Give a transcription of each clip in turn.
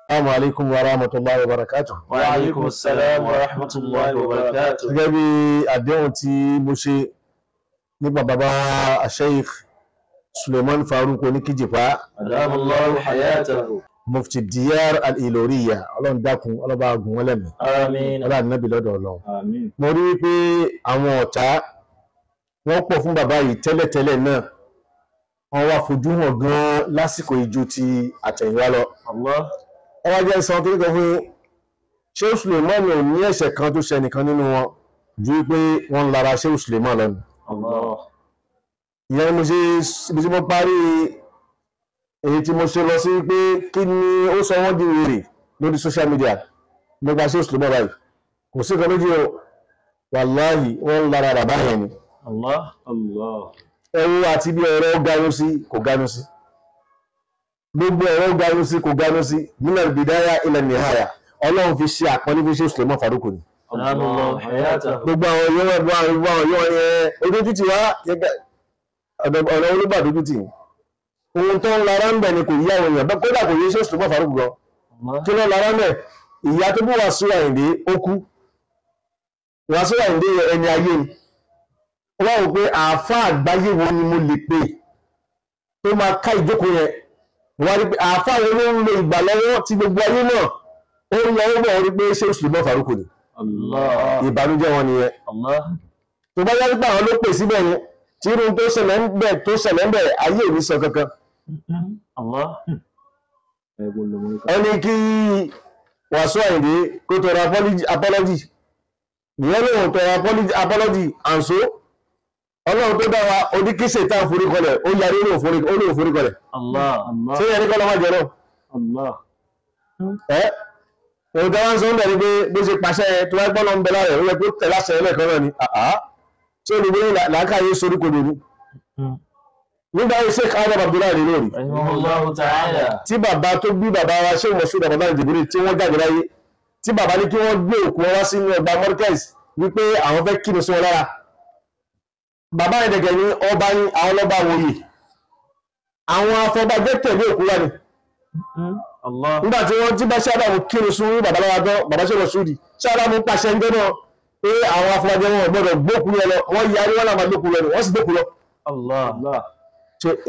Assalamu alaikum wa rahmatullahi wa barakatuh. Wa alaikum assalam wa rahmatullahi wa barakatuh. Gẹ́gẹ́ bí àdéhùn tí mo ṣe nípa bàbá Sheikh Suleiman Farouk Oníkíjìpá, Adamallahu hayatahu. Mufti Diyar al-Iloriya, Ọlọ́run dákun, ọlọ́ba agun wọn lẹ́mìí. Àmín. Ọlọ́run nábì lọ́dọ̀ Ọlọ́run. Àmín. Mo rí pé àwọn ọ̀tá wọ́n pọ̀ fún bàbá yìí tẹ́lẹ̀tẹ́lẹ̀ náà. Wọ́n wá fojú hàn gan lásìkò ìjú ti àtẹ̀yìnwá lọ. Allah. Wọ́n wá jẹ́ ìsan tó nígbà fún Sheikh Suleiman ò ní ẹ̀ṣẹ̀ kan tó ṣe nìkan nínú wọn ju pé wọ́n ń lara Sheikh Suleiman lọ́nu. Allah. Ìyẹn mo ṣe ibi tí mo parí èyí tí mo ṣe lọ sí pé kí ni ó sọ wọ́n di wèrè lórí social media nípa Sheikh Suleiman báyìí. Kò sí kan méjì o, wàláhì wọ́n ń lara bàbá yẹn ni. Allah. Allah. Ẹ̀rù àti bí ọ̀rọ̀ ganu sí kò ganu sí. Gbogbo ọ̀rọ̀ ganu sí kò ganu sí. Minal bidaya ila nihaya. Ọlọ́run fi ṣe àpọ́nlé fún Sheikh Suleiman Farouk ni. Adamallahu hayatahu. Gbogbo àwọn yọ́wọ́ ẹ̀bùn àwọn yọ́wọ́ yẹn ojú títì wá ọ̀nà olúgbà dójú tì. Ohun tó ń lara ń bẹ̀ ni kò yí àwọn èèyàn bẹ́ẹ̀ kódà kò yí Sheikh Suleiman Farouk gan. Kí ló lara mẹ́? Ìyá tó bí Wasiu Ayinde ó kú. Wasiu Ayinde ẹni ayé ni. Wọ́n wò pé àáfàá àgbáyé wo ni mo lè pè tó máa ká ìjókòó yẹn. Wọ́n rí pé àáfàá wo ló ń lo ìgbà lọ́wọ́ tí gbogbo ayé náà ó ń lọ ó bọ̀ rí pé Sheikh Suleiman Farouk ni. Allah. Ìbànújẹ́ wọn nìyẹn. Allah. Tó bá yára pé àwọn ló pè síbẹ̀ ni tí irun tó ṣẹlẹ̀ ń bẹ̀ ayé ò ní sọ kankan. Allah. Ẹni kí Wasiu Ayinde kó tọrọ apology. Ìyẹn lóhun tọrọ apology àǹsó. Ọlọ́run tó dá wa oníkíṣe tá a forí kọlẹ̀ ó yarí olóò forí kọlẹ̀. Allah. Allah. Ṣé yẹn ní kọ́lọ́ máa jẹ náà? Allah. Òun tó wá ń sọ ń bẹ̀ ni pé bó ṣe pàṣẹ tó wá gbọ́nà ń bẹ láàrẹ̀ ó yẹ kó tẹ̀ láṣẹ ẹlẹ́kan náà ni tí ó ní bí làákàyè sórí kodò ni. Nígbà yìí Sheikh Adam Abdullahi ní lórí Rahimahullahu ta'ala. tí bàbá tó bí bàbá wa Sheikh Moshood Ramadan Jibril tí wọ́n jáde láyé tí bàbá ní kí wọ́n gbé òkú wọn wá sínú ọgbà Markaz wípé àwọn fẹ́ kí ni sí wọn lára. Bàbá yẹn dẹ̀gẹ̀ ní ọba ní àwọn ọlọ́ba wòye àwọn afọbajẹ́ tẹ̀lé òkú wa ni. Allah. Nígbà tí wọ́n tí bá ṣe Ádámù kírun sún bàbá lára tán bàbá Sheikh Moshood ṣe Ádámù pàṣẹ ń gbẹ́nà pé àwọn afọbajẹ́ wọn gbọ́dọ̀ gbókú lọ wọ́n yarí wọn làwọn gbókú lọ wọ́n sì gbókú lọ. Allah.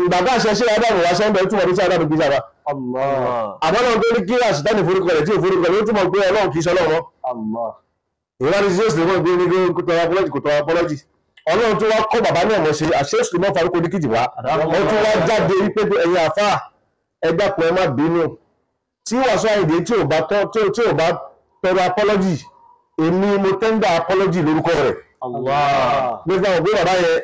Ìgbà tá a ṣe ṣe Ádámù wá ṣe ń bẹ̀rẹ̀ túmọ̀ ní sí Ádámù kìí sára. Allah. Àbọ́lọ́ tó ní kí àṣìtánì forúkọ rẹ̀ tí ò forúkọ rẹ̀ ó túmọ̀ pé Ọlọ́run kìí ṣọlọ́run. Allah. Ìwádìí sí òsìlẹ̀ mọ́ gbé ní kó tọrọ apọ́lọ́jì kò tọrọ apọ́lọ́jì. Ọlọ́run tó wá kọ́ bàbá náà mọ̀ ṣe àṣẹ Suleiman Farouk Oníkíjìpá. Wọ́n tún wá jáde wípé ẹ̀yin àfáà ẹ dákun ẹ má bínú. Tí Wasiu Ayinde tí ò bá tọrọ apọ́lọ́jì, èmi mo tẹ́ndà apọ́lọ́jì lórúkọ rẹ̀. Allah. Nígbà wọn gbé bàbá yẹn,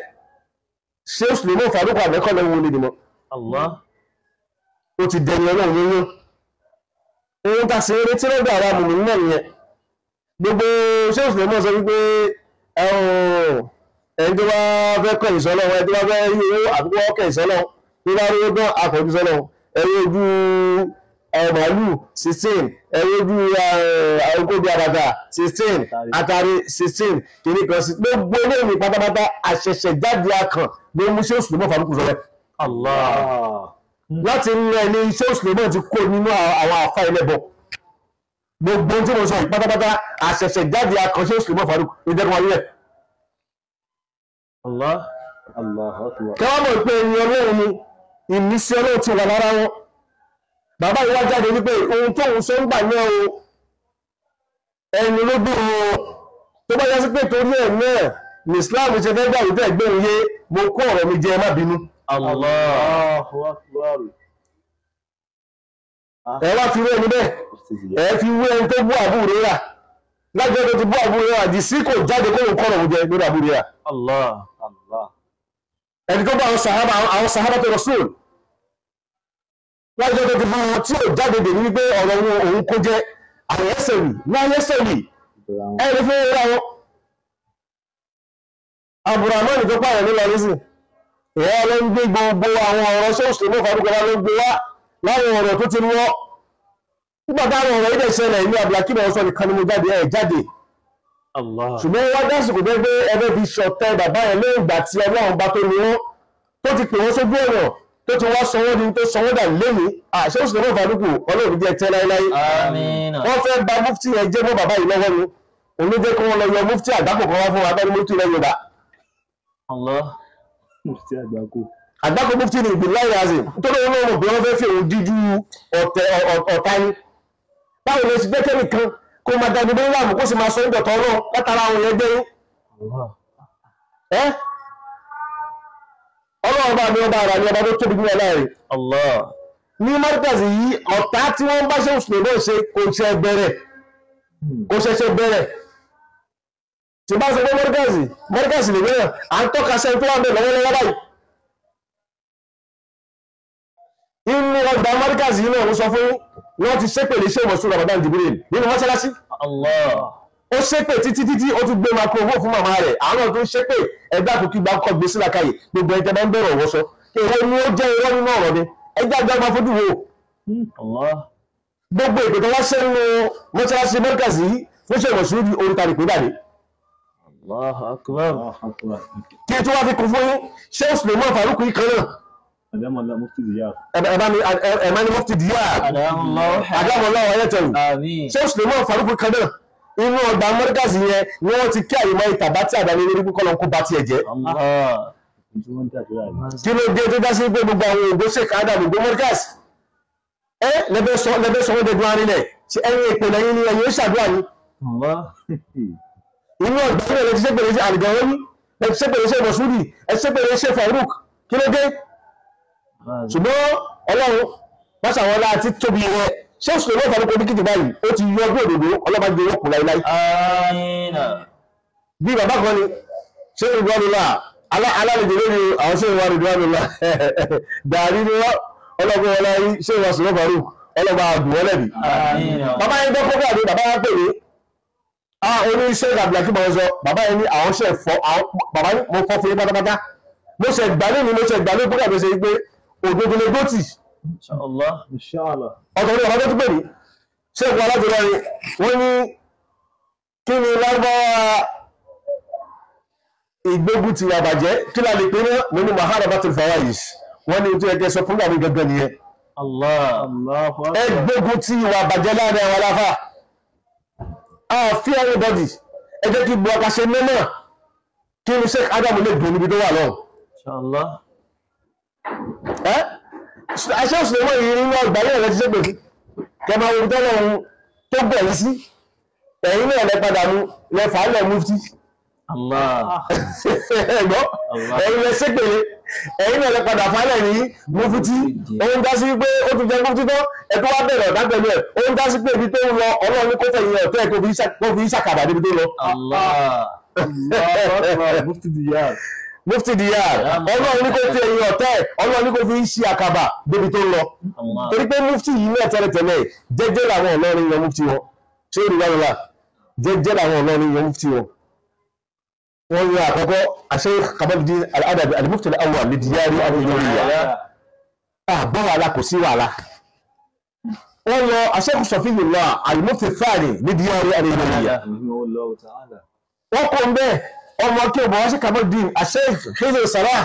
ṣé Suleiman Farouk àmẹ́kọ̀ọ́ lẹ́wọ́ lè dìmọ̀. Allah. Ó ti dẹni Ọlọ́run yíyún. Ohun tá a sì ń retí lọ́dọ̀ àwọn amòmìnir náà nìyẹn. Gbogbo Sheikh Suleiman sọ wípé ẹni tó bá fẹ́ kọ̀ ìsọ́lọ́ ẹni tó bá fẹ́ rí owó àbúkọ́ kẹ̀ ìsọ́lọ́ tó bá rí owó akọ̀jú sọ́lọ́ ẹ̀rí ojú màálù 16 ẹ̀rí ojú àrùkóbi àbàtà 16 àtàrí 16 kìíní kan sí gbogbo eléyìí pátápátá àṣẹ̀ṣẹ̀ jáde akàn ló mú Sheikh Suleiman Farouk sọ́lẹ̀. Allah. Láti ilẹ̀ ní Sheikh Suleiman ti kó nínú àwọn àfá ẹlẹ́bọ. Gbogbo tí mo sọ pátápátá àṣẹ̀ṣẹ̀ jáde akàn Sheikh Suleiman Farouk ìdẹ́kùn ayé. Allah. Allah. Kẹwàá mọ̀ pé ẹni Ọlọ́run ni ìmísí Ọlọ́run ti wà lára wọn. Bàbá ìwá jáde wípé ohun tó ń sọ ń gbà náà o ẹni ló bí wọn tó bá yá sí pé torí ẹ̀ náà ní Islam ṣe fẹ́ gbà wípé ẹgbẹ́ òye mo kó ọ̀rọ̀ mi jẹ ẹ má bínú. Allahu akbar. Ẹ wá fi wé ẹni bẹ́ẹ̀ ẹ fi wé ẹni tó bú Abu Hurairah lájọ́ tó ti bú Abu Hurairah di sí kò jáde kó ń kọ́rọ̀ jẹ lórí Abu Hurairah. Allah. Allah. Ẹni tó bá àwọn sàhábà tó Rasul lájọ́ tó ti bú wọn tí ò jáde dè ní wípé ọ̀rọ̀ òun kó jẹ́ àwọn ẹsẹ̀ rì ní ẹsẹ̀ rì ẹni fún ra wọn. Abdurrahman tó pààyàn ní lọ́rísìn ìyá ló ń gbé gbogbo àwọn ọ̀rọ̀ Sheikh Suleiman Farouk ló gbé wá láwọn ọ̀rọ̀ tó ti wọ́ nígbà táwọn ọ̀rọ̀ ilẹ̀ ìṣẹ̀lẹ̀ ìlú Abdulhakeem ọ̀sán nìkan ni mo jáde jáde Allah. ṣùgbọ́n wá dásìkò pé ẹgbẹ́ fi ṣọ̀tẹ̀ bàbá yẹn lẹ́yìn ìgbà tí Ọlọ́run bá tó ní wọ́n tó ti pè wọ́n sójú ọ̀nà tó ti wá sanwó di tó sanwó dà lẹ́yìn àṣẹ òṣèlú mọ́ Fàrúkù ọlọ́run jẹ́ tẹ́ láíláí Àmín. wọ́n fẹ́ bà mufti yẹn jẹ́ mọ́ bàbá yìí lọ́wọ́ ni òun ló jẹ́ kí wọ́n lọ yọ mufti àgbákò kan wá fún wa bẹ́ẹ̀ ni mufti rẹ̀ Yorùbá Allah. Mufti àgbákò. àgbákò mufti ni ìgbìmọ̀ láì razin nítorí wọn mọ̀ pé wọ́n fẹ́ fi òun díjú ọ̀tá ni báwo lè ti gbẹ́kẹ́ nìkan kó máa dájú bí láàmú kó sì máa sọ ìdọ̀tọ̀ ọlọ́run látara àwọn yẹn gbẹ́yìn ọlọ́run bá ní ọba ara ní ọba tó tóbi ní ọláàrin Allah. ní mọ́ríkàsì yìí ọ̀tá tí wọ́n bá ṣe òṣèlú náà ṣe kò ṣẹ̀ṣẹ̀ bẹ̀rẹ̀ tí bá sọ pé mọ́ríkàsì lè bẹ̀rẹ̀ à ń tọ́ka sẹ́ni tó wà bẹ̀ lọ́wọ́lọ́wọ́ báyìí inú ọgbà mọ́ríkàsì yìí náà ń sọ fún wọ́n ti ṣépè lè ṣe ìwọ̀sùn Ramadan Jibril nínú mọ́ṣáláṣí Allah. ó ṣépè títí ó tún gbé makro owó fún màmá rẹ̀ àwọn tó ń ṣépè ẹgbẹ́ àkókò ìgbà kọ́ gbé sílá káyè gbogbo ẹ̀jẹ̀ bá ń bẹ̀rẹ̀ ọ̀wọ́ sọ èwo ni ó jẹ́ irọ́ nínú ọ̀rọ̀ ni ẹgbẹ́ àgbà máa fojú wo Allah. gbogbo èpè tó wá ṣe nínú mọ́ṣáláṣí mọ́ríkàsì yìí fún ṣe ìwọ̀sùn di oríta nìpé dàdé Allahu akbar. kí n tó wá fi kún fún yín ṣé Suleiman Faruku yìí kan náà Adamallah Mufti Diyar. ẹ̀má ni Mufti Diyar Adamallah ayẹ́tẹ̀rù Àmín. ṣé Suleiman Faruku kan náà inú ọgbà mọ́ríkàsì yẹn ni wọ́n ti kí àyèmọ́ ìtàbá tí àdáni lórí pípọ́ lọ kó bá tiẹ̀ jẹ́ Allah. kí ló dé tó dá sí pé gbogbo àwọn ògbó ṣe káàdà gbogbo mọ́ríkàsì lẹ́bẹ̀ sọ wọ́n dẹ̀dùn arinlẹ̀ ṣe ẹ̀yìn ìpè lẹ́yìn ni ẹ̀yìn ó ṣàdúrà ní Allah. inú ọgbà tí wọ́n ti ṣépèrè sí àlìgàwọ́ní ẹ̀ ti ṣépèrè sí Mọ̀súdì ẹ̀ ti ṣépèrè sí Faruk kí ló dé ṣùgbọ́n Ọlọ́run pàṣàwọn láti tóbi rẹ̀ ṣé òṣèlú mẹ́fà ló kọ́ ní kìtì báyìí ó ti yọ ọdún òdòdó ọlọ́mọ gbé wọ́pù láíláí Àmín. bí bàbá kan ni ṣé ìdúwánulá alálejò lórí àwọn ṣé ìdúwánulá dàrí ni wọ́n ọlọ́gbọ́n wọn láyé ṣé ìwà sọ̀rọ̀ Faruk ọlọ́gbà àdùn wọ́n lẹ́bi Àmín. bàbá yẹn gbọ́ kókó àdé bàbá yẹn pè ní oníṣẹ́ ìgbàgbà bọ̀ sọ bàbá yẹn ní àwọn ṣe fọ́ bàbá mo fọ́ fún yín pátápátá mo ṣe gbàlẹ́ mi mo ṣe gbàlẹ́ kókó àdé ṣe pé òdodo lè gbòtì Inshallah. Inshallah. ọ̀tọ̀ ní ọ̀rọ̀ tó tún pè ní ṣé ìpò alájọba ni wọ́n ní kí ni lárúbáwá ìgbógun ti àbàjẹ́ kí la lè pè ní mo ní maharabatul fawahish wọ́n ní tó ẹgbẹ́ sọ fún gbàmí gangan nìyẹn Allah. Allahu akbar. ẹgbógun ti ìwà àbàjẹ́ láàrin àwọn aláfà fear everybody ẹ jẹ́ kí bu ọkà ṣe mẹ́mọ́ kí ni Sheikh Adam lè dùn níbi tó wà lọ́wọ́ Inshallah. ẹṣẹ́ òṣèlú yìí nínú ọgbà yìí rẹ̀ ti ṣe pèsè kẹma orí tọ́lọ̀ ohun tó gbẹ̀yìn sí ẹ̀yìn náà lẹ padà mú lẹ́fà á lẹ̀ mufti Allah. ẹ̀gbọ́ ẹ̀yìn lẹ ṣe pèlè ẹ̀yìn náà lẹ padà fálẹ̀ ní mufti ohun dá sí pé ó ti jẹ mufti tán ẹ̀tọ́ wá bẹ̀rẹ̀ ọ̀dá pẹ̀lú ẹ̀ ohun dá sí pé ibi tó ń lọ Ọlọ́run ní kó fẹ̀yìn ọ̀tẹ́ kó fi ṣàkàbà níbi tó lọ. Allah. Allahu akbar. Mufti Diyar. Mufti Diyar Ọlọ́run ní kó fi ẹ̀yìn ọ̀tẹ́ Ọlọ́run ní kó fi ṣí àkàbà débi tó ń lọ Allah. torí pé mufti yìí náà tẹ́lẹ̀tẹ́lẹ̀ jẹ́jẹ́ làwọn Ọlọ́run yan mufti wọn ṣé ó rí wá lọ́la jẹ́jẹ́ làwọn Ọlọ́run yan mufti wọn wọ́n yan àkọ́kọ́ Sheikh Kamaluddin Al-Adabi al-Mufti al-Awwal li Diyari al-Iloriya àbọ̀ wàhálà kò sí wàhálà wọ́n lọ Sheikh Safiyullah al-Mufti al-Thani li Diyari al-Iloriya Rahimahullahu ta'ala. wọ́n kọ́ ń bẹ́ẹ̀ ọmọ kí ọmọ wá sí Kamaluddin Sheikh Hizr Salah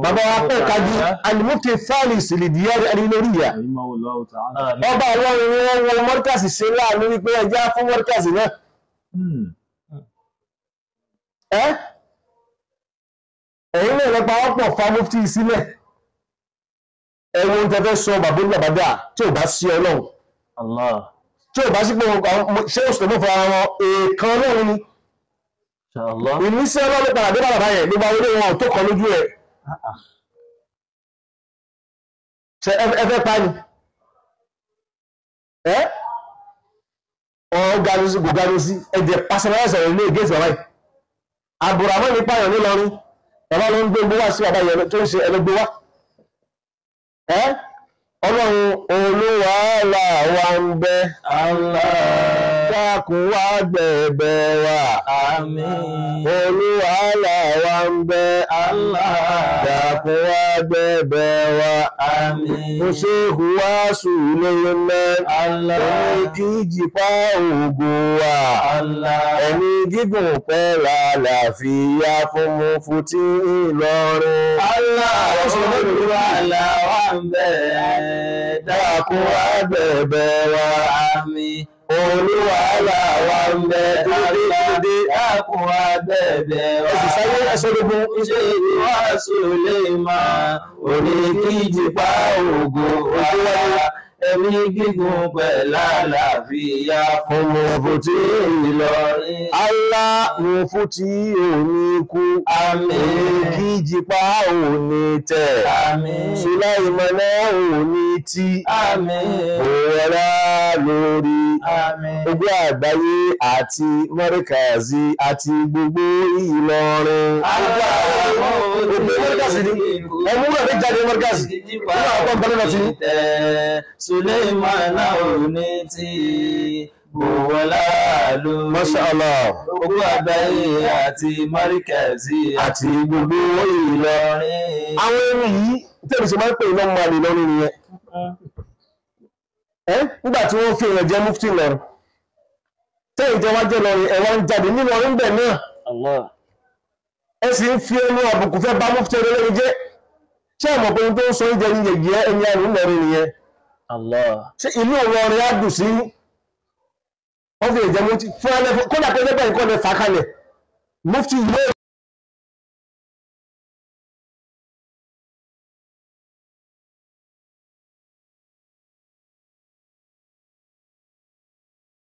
bàbá wa pẹ́ kájú al-Mufti al-Thalith li Diyari al-Iloriya Rahimahullahu ta'ala. ọba Ọlọ́run ni wọ́n wọ mọ́ríkàsì ṣe láàánú wípé ẹjá fún mọ́ríkàsì náà ẹ̀yìn náà lẹ́pa ọ̀pọ̀ fa mufti sílẹ̀ ẹ̀wọ̀n tẹ́fẹ́ sọ bàbá olùbàdà tí ò bá sí Ọlọ́run Allah. tí ò bá sí pé ṣé òṣèlú fún ara wọn èèkan Ọlọ́run ni Inshallah. ìníṣẹ́ Ọlọ́run padà dé bàbá yẹn ló bá wọlé wọn tó kọ lójú ẹ̀ ṣe ẹ fẹ́ pa ni ọ̀gánusi kò gánusi ẹ̀jẹ̀ pàṣẹwàṣẹ̀ ilé ìgéèsì bàbá yìí Abdulrahman ní pààyàn nílọrin bàbá ló ń gbé gbówá sí bàbá yẹn tó ń ṣe ẹlẹgbẹ́ wá Ọlọ́run olúwàhálà wa ń bẹ Allah. dákun wá gbẹ̀bẹ̀ wa Àmín. olúwàhálà wa ń bẹ Allah. dákun wá gbẹ̀bẹ̀ wa Àmín. mo ṣe hùwà sùúrù mẹ́ Allah. ẹni kí jìpá ògùn wa Allah. ẹni gígùn pẹ́ lálàáfíà fún Mufti Ìlọrin Olúwa làwa ń bẹ̀, dákun wá gbẹ̀bẹ̀ wa. Àmín. Olúwa làwa ń bẹ̀, dákun wá gbẹ̀bẹ̀ wa. sáyé ẹ̀ṣọ́dógún Ṣé ìwà Suleiman oníkìjìpá ògo wa? Ẹ̀mí gígùn pẹ̀lú àlàáfíà fún Mufti Ìlọrin. Allah Mufti òní kú. Àmín. Kíjìpá òní tẹ̀. Àmín. Sulaiman òní tí. Àmín. Òwúrọ̀ lórí. Àmín. Gbogbo àgbáyé àti Mọ́ríkàzí àti gbogbo Ìlọrin. Ẹ̀mú rẹ̀ fi jáde Mọ́ríkàzí. Nígbà àpọ̀ bẹ́lẹ̀ lọ sí. Suleiman òní tí Bùwọ́lá ló. Masha Allah. Gbogbo àgbáyé àti Mọ́ríkàzí Àti gbogbo Ìlọrin. Àwọn ẹni yìí tẹ́lẹ̀ ṣe máa ń pè iná máa lè lọ́rin nìyẹn. Nígbà tí wọ́n fi èèyàn jẹ́ Mufti Ìlọrin. Tẹ́yìn jẹ́ wá jẹ́ lọ́rin ẹ̀wọ̀n ń jáde nínú ọ̀rin bẹ̀ náà. Ẹ sì ń fi ẹnu àbùkù fẹ́ bá Mufti Ìlọrin jẹ́. Ṣé ẹ̀mọ̀ pé tó ń sọ oúnjẹ ní yẹ̀gẹ́ ẹni àrùn Ìlọrin nìyẹn? Ṣé ìlú Ìlọrin á dùn sí? Wọ́n fi èjẹ́ Mufti fún alẹ́ kódà pé lẹ́gbẹ̀ẹ́ nǹkan lè fà kalẹ̀. Mufti ìlú